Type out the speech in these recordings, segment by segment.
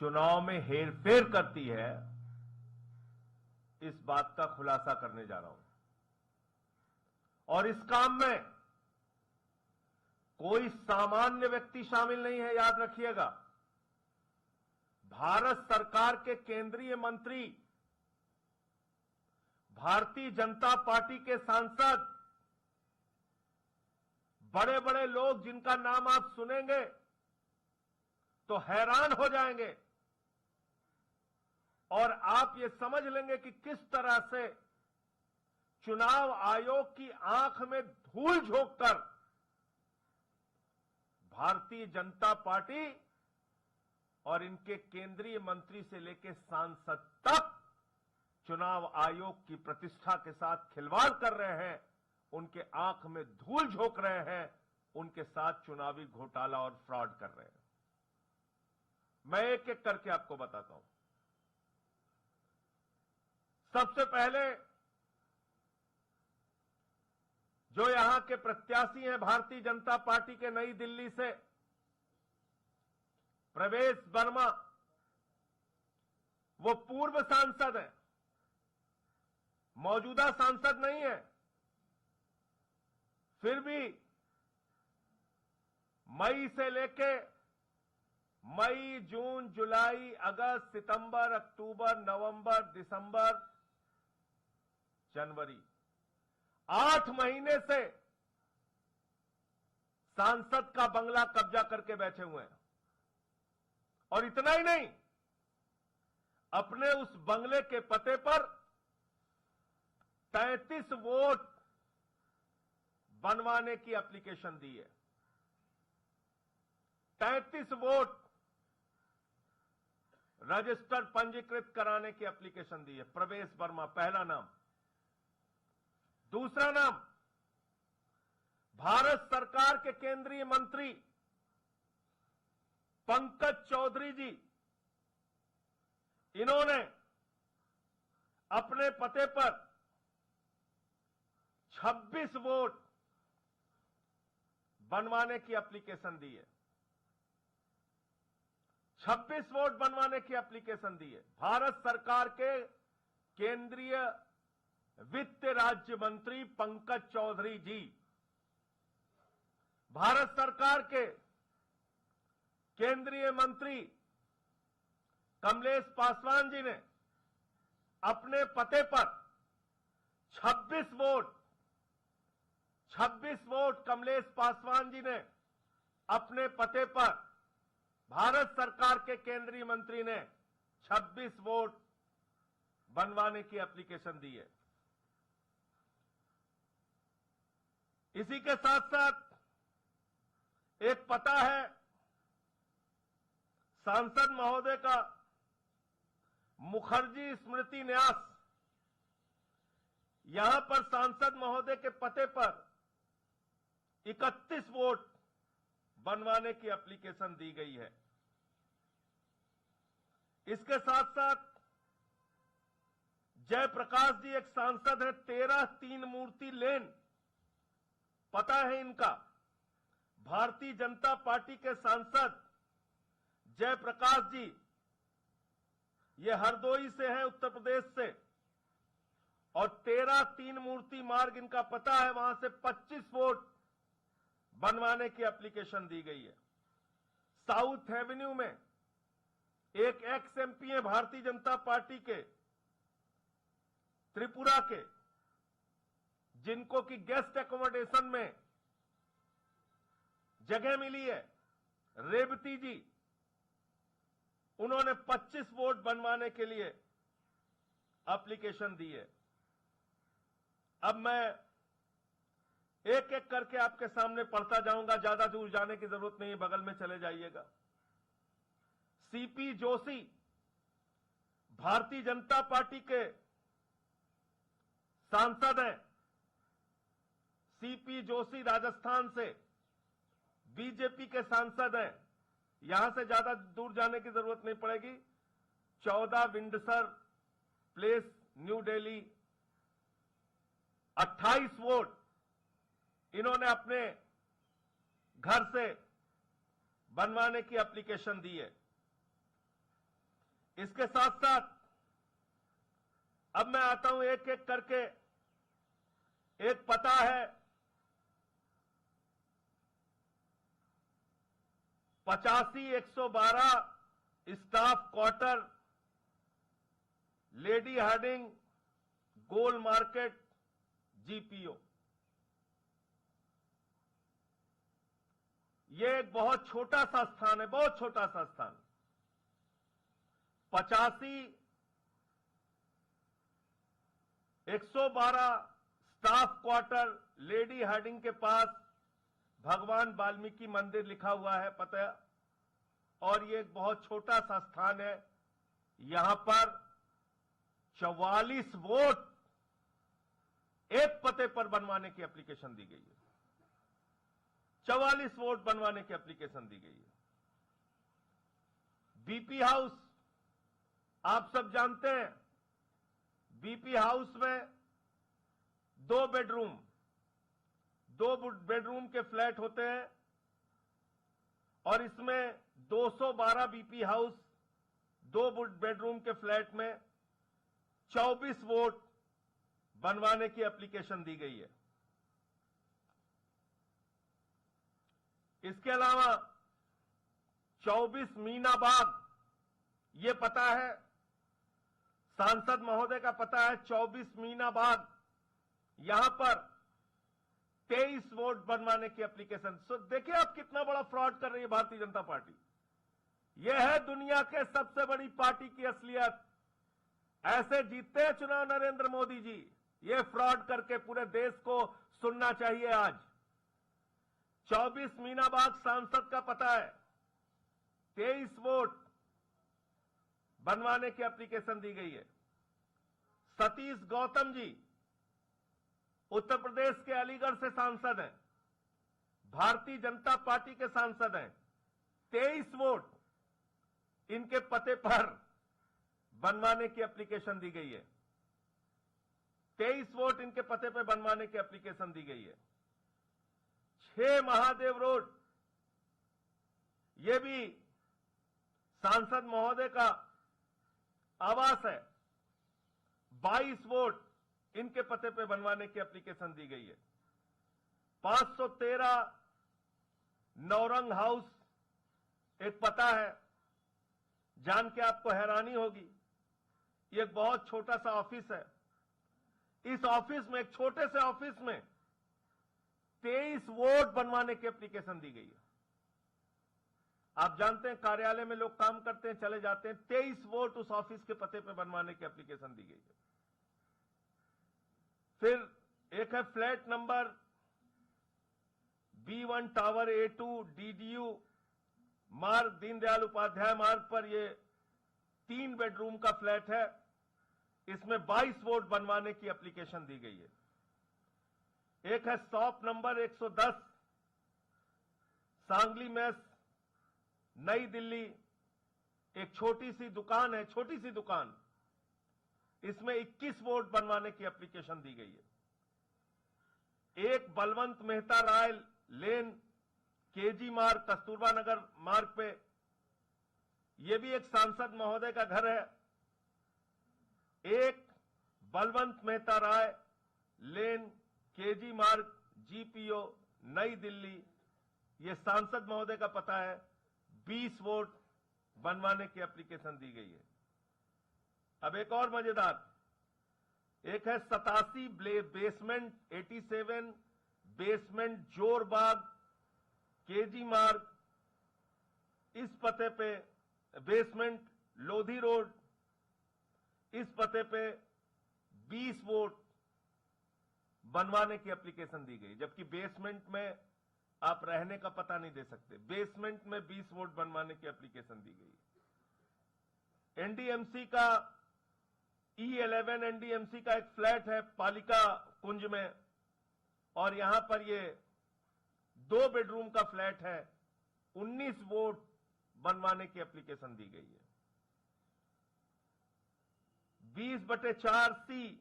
चुनाव में हेरफेर करती है, इस बात का खुलासा करने जा रहा हूं। और इस काम में कोई सामान्य व्यक्ति शामिल नहीं है, याद रखिएगा। भारत सरकार के केंद्रीय मंत्री, भारतीय जनता पार्टी के सांसद, बड़े बड़े लोग जिनका नाम आप सुनेंगे तो हैरान हो जाएंगे और आप ये समझ लेंगे कि किस तरह से चुनाव आयोग की आंख में धूल झोंककर भारतीय जनता पार्टी और इनके केंद्रीय मंत्री से लेकर सांसद तक चुनाव आयोग की प्रतिष्ठा के साथ खिलवाड़ कर रहे हैं, उनके आंख में धूल झोंक रहे हैं, उनके साथ चुनावी घोटाला और फ्रॉड कर रहे हैं। मैं एक एक करके आपको बताता हूं। सबसे पहले जो यहां के प्रत्याशी हैं भारतीय जनता पार्टी के नई दिल्ली से, प्रवेश वर्मा, वो पूर्व सांसद हैं, मौजूदा सांसद नहीं है। फिर भी मई से लेके मई, जून, जुलाई, अगस्त, सितंबर, अक्टूबर, नवंबर, दिसंबर, जनवरी, 8 महीने से सांसद का बंगला कब्जा करके बैठे हुए हैं। और इतना ही नहीं, अपने उस बंगले के पते पर 33 वोट बनवाने की एप्लीकेशन दी है। 33 वोट रजिस्टर्ड पंजीकृत कराने की एप्लीकेशन दी है। प्रवेश वर्मा पहला नाम। दूसरा नाम, भारत सरकार के केंद्रीय मंत्री पंकज चौधरी जी, इन्होंने अपने पते पर 26 वोट बनवाने की एप्लीकेशन दी है। 26 वोट बनवाने की एप्लीकेशन दी है। भारत सरकार के केंद्रीय वित्त राज्य मंत्री पंकज चौधरी जी, भारत सरकार के केंद्रीय मंत्री कमलेश पासवान जी ने अपने पते पर 26 वोट कमलेश पासवान जी ने अपने पते पर, भारत सरकार के केंद्रीय मंत्री ने 26 वोट बनवाने की एप्लीकेशन दी है। इसी के साथ साथ एक पता है सांसद महोदय का, मुखर्जी स्मृति न्यास। यहां पर सांसद महोदय के पते पर 31 वोट बनवाने की एप्लीकेशन दी गई है। इसके साथ साथ जयप्रकाश जी एक सांसद है, 13 तीन मूर्ति लेन, पता है इनका। भारतीय जनता पार्टी के सांसद जयप्रकाश जी, ये हरदोई से हैं, उत्तर प्रदेश से, और 13 तीन मूर्ति मार्ग इनका पता है, वहां से 25 वोट बनवाने की एप्लीकेशन दी गई है। साउथ एवेन्यू में एक एक्स एमपी है भारतीय जनता पार्टी के, त्रिपुरा के, जिनको कि गेस्ट एकोमोडेशन में जगह मिली है, रेवती जी, उन्होंने 25 वोट बनवाने के लिए एप्लीकेशन दी है। अब मैं एक एक करके आपके सामने पढ़ता जाऊंगा, ज्यादा दूर जाने की जरूरत नहीं है, बगल में चले जाइएगा। सीपी जोशी भारतीय जनता पार्टी के सांसद हैं। सीपी जोशी राजस्थान से बीजेपी के सांसद हैं। यहां से ज्यादा दूर जाने की जरूरत नहीं पड़ेगी। 14 Windsor place, new Delhi, 28 vote इन्होंने अपने घर से बनवाने की एप्लीकेशन दी है। इसके साथ साथ अब मैं आता हूं एक एक करके। एक पता है 85-112 स्टाफ क्वार्टर, लेडी हार्डिंग, गोल मार्केट, जीपीओ। ये एक बहुत छोटा सा स्थान है, बहुत छोटा सा स्थान। 85-112 स्टाफ क्वार्टर, लेडी हार्डिंग के पास भगवान वाल्मीकि मंदिर लिखा हुआ है पता, और ये एक बहुत छोटा सा स्थान है। यहां पर 44 वोट एक पते पर बनवाने की एप्लीकेशन दी गई है। 44 वोट बनवाने की एप्लीकेशन दी गई है। बीपी हाउस आप सब जानते हैं, बीपी हाउस में 2 बेडरूम के फ्लैट होते हैं, और इसमें 212 बीपी हाउस 2 बेडरूम के फ्लैट में 24 वोट बनवाने की एप्लीकेशन दी गई है। इसके अलावा 24 मीना बाग, ये पता है, सांसद महोदय का पता है, 24 मीना बाग, यहां पर 23 वोट बनवाने की एप्लीकेशन। सो देखिए आप कितना बड़ा फ्रॉड कर रही है भारतीय जनता पार्टी। यह है दुनिया के सबसे बड़ी पार्टी की असलियत। ऐसे जीतते हैं चुनाव नरेंद्र मोदी जी। ये फ्रॉड करके पूरे देश को सुनना चाहिए आज। 24 मीना बाग सांसद का पता है, 23 वोट बनवाने की एप्लीकेशन दी गई है। सतीश गौतम जी उत्तर प्रदेश के अलीगढ़ से सांसद हैं, भारतीय जनता पार्टी के सांसद हैं। 23 वोट इनके पते पर बनवाने की एप्लीकेशन दी गई है। 23 वोट इनके पते पर बनवाने की एप्लीकेशन दी गई है। 6 महादेव रोड, यह भी सांसद महोदय का आवास है। 22 वोट इनके पते पे बनवाने की एप्लीकेशन दी गई है। 513 नौरंग हाउस, एक पता है, जान के आपको हैरानी होगी, ये एक बहुत छोटा सा ऑफिस है। इस ऑफिस में, एक छोटे से ऑफिस में 23 वोट बनवाने की एप्लीकेशन दी गई है। आप जानते हैं कार्यालय में लोग काम करते हैं, चले जाते हैं, 23 वोट उस ऑफिस के पते पे बनवाने की एप्लीकेशन दी गई है। फिर एक है flat number B1 tower A2 DDU मार्ग, दीनदयाल उपाध्याय मार्ग पर, ये 3 बेडरूम का फ्लैट है। इसमें 22 वोट बनवाने की एप्लीकेशन दी गई है। एक है शॉप नंबर 110 सांगली मेस, नई दिल्ली, एक छोटी सी दुकान है, छोटी सी दुकान, इसमें 21 वोट बनवाने की एप्लीकेशन दी गई है। एक बलवंत मेहता राय लेन, केजी मार्ग, कस्तूरबा नगर मार्ग पे, यह भी एक सांसद महोदय का घर है। एक बलवंत मेहता राय लेन, केजी मार्ग, जीपीओ, नई दिल्ली, यह सांसद महोदय का पता है। 20 वोट बनवाने की एप्लीकेशन दी गई है। अब एक और मजेदार, एक है 87 बेसमेंट 87 बेसमेंट जोरबाग, केजी मार्ग, इस पते पे, बेसमेंट लोधी रोड, इस पते पे 20 वोट बनवाने की एप्लीकेशन दी गई। जबकि बेसमेंट में आप रहने का पता नहीं दे सकते, बेसमेंट में 20 वोट बनवाने की एप्लीकेशन दी गई। एनडीएमसी का E11 एनडीएमसी का एक फ्लैट है पालिका कुंज में, और यहां पर ये 2 बेडरूम का फ्लैट है। 19 वोट बनवाने की एप्लीकेशन दी गई है। 20/4C,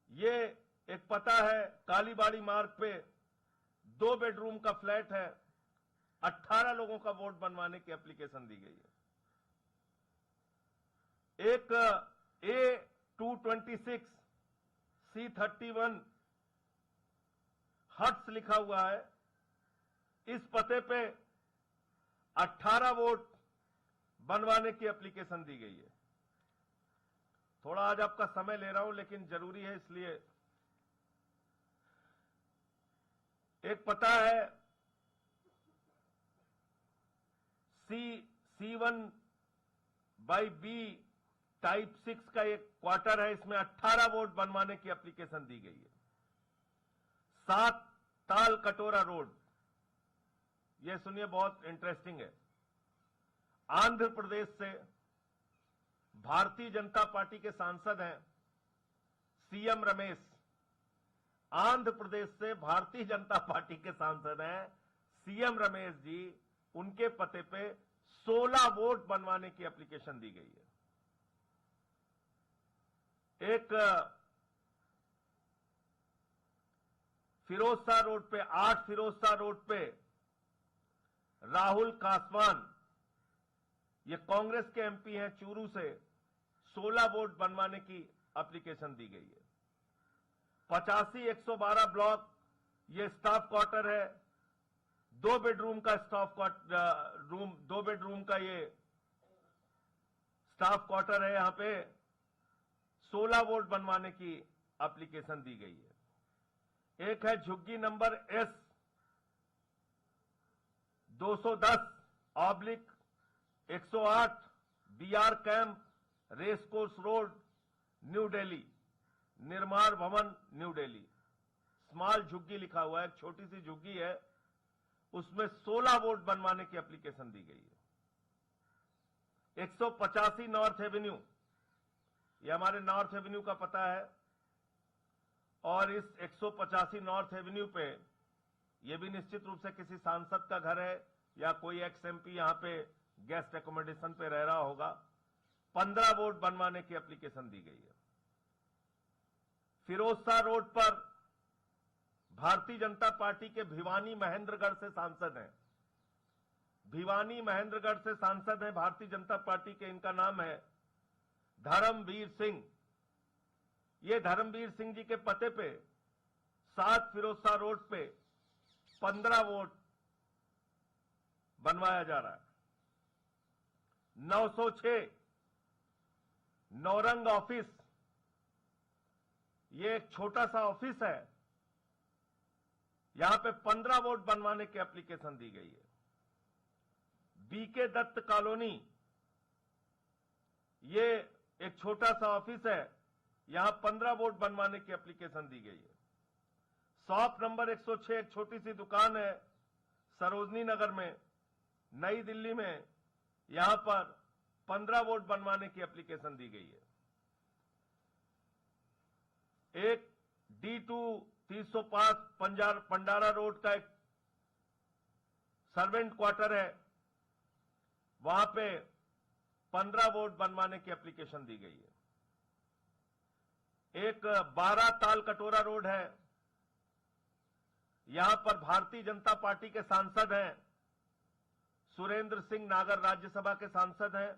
ये एक पता है कालीबाड़ी मार्ग पे, 2 बेडरूम का फ्लैट है। 18 11 लोगों का वोट बनवाने की एप्लीकेशन दी गई है। एक A226 C31 हट्स लिखा हुआ है, इस पते पे 18 वोट बनवाने की एप्लीकेशन दी गई है। थोड़ा आज आपका समय ले रहा हूं, लेकिन जरूरी है इसलिए। एक पता है C1/B टाइप 6 का एक क्वार्टर है, इसमें 18 वोट बनवाने की एप्लीकेशन दी गई है। 7 ताल कटोरा रोड, यह सुनिए बहुत इंटरेस्टिंग है। आंध्र प्रदेश से भारतीय जनता पार्टी के सांसद हैं सीएम रमेश। आंध्र प्रदेश से भारतीय जनता पार्टी के सांसद हैं सीएम रमेश जी, उनके पते पे 16 वोट बनवाने की एप्लीकेशन दी गई है। एक फिरोज शाह रोड पे, 8 फिरोज शाह रोड पे राहुल कासवान, ये कांग्रेस के एमपी हैं चूरू से, 16 वोट बनवाने की एप्लीकेशन दी गई है। 85-112 ब्लॉक, ये स्टाफ क्वार्टर है, 2 बेडरूम का स्टाफ रूम, 2 बेडरूम का ये स्टाफ क्वार्टर है। यहां पे 16 वोट बनवाने की एप्लीकेशन दी गई है। एक है झुग्गी number S210/108 BR camp, race course road, New Delhi, Nirman Bhavan, new Delhi. Small झुग्गी लिखा हुआ है, एक छोटी सी झुग्गी है, उसमें 16 वोट बनवाने की एप्लीकेशन दी गई है। 185 नॉर्थ एवेन्यू, ये हमारे नॉर्थ एवेन्यू का पता है, और इस 185 नॉर्थ एवेन्यू पे यह भी निश्चित रूप से किसी सांसद का घर है या कोई एक्स एमपी यहां पे गेस्ट एकोमोडेशन पे रह रहा होगा। 15 वोट बनवाने की एप्लीकेशन दी गई है। फिरोज शाह रोड पर भारतीय जनता पार्टी के भिवानी महेंद्रगढ़ से सांसद हैं, भिवानी महेंद्रगढ़ से सांसद हैं भारतीय जनता पार्टी के, इनका नाम है धर्मवीर सिंह। ये धर्मवीर सिंह जी के पते पे 7 फिरोज शाह रोड पे 15 वोट बनवाया जा रहा है। 906 नौरंग ऑफिस, ये एक छोटा सा ऑफिस है, यहां पे 15 वोट बनवाने की एप्लीकेशन दी गई है। बीके दत्त कॉलोनी, ये एक छोटा सा ऑफिस है, यहां 15 वोट बनवाने की एप्लीकेशन दी गई है। शॉप नंबर 106, एक छोटी सी दुकान है सरोजनी नगर में, नई दिल्ली में, यहां पर 15 वोट बनवाने की एप्लीकेशन दी गई है। एक D2 305 पंडारा रोड का एक सर्वेंट क्वार्टर है, वहां पे 15 वोट बनवाने की एप्लीकेशन दी गई है। एक 12 ताल कटोरा रोड है, यहां पर भारतीय जनता पार्टी के सांसद हैं सुरेंद्र सिंह नागर, राज्यसभा के सांसद हैं,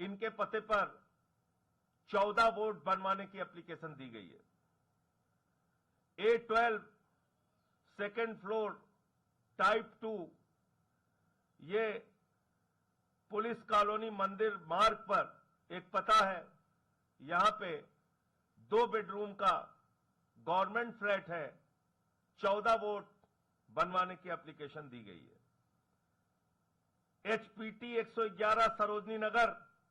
इनके पते पर 14 वोट बनवाने की एप्लीकेशन दी गई है। A12 सेकेंड फ्लोर टाइप 2, ये पुलिस कॉलोनी मंदिर मार्ग पर एक पता है, यहां पे 2 बेडरूम का गवर्नमेंट फ्लैट है, 14 वोट बनवाने की एप्लीकेशन दी गई है। HPT 111 सरोजनी नगर,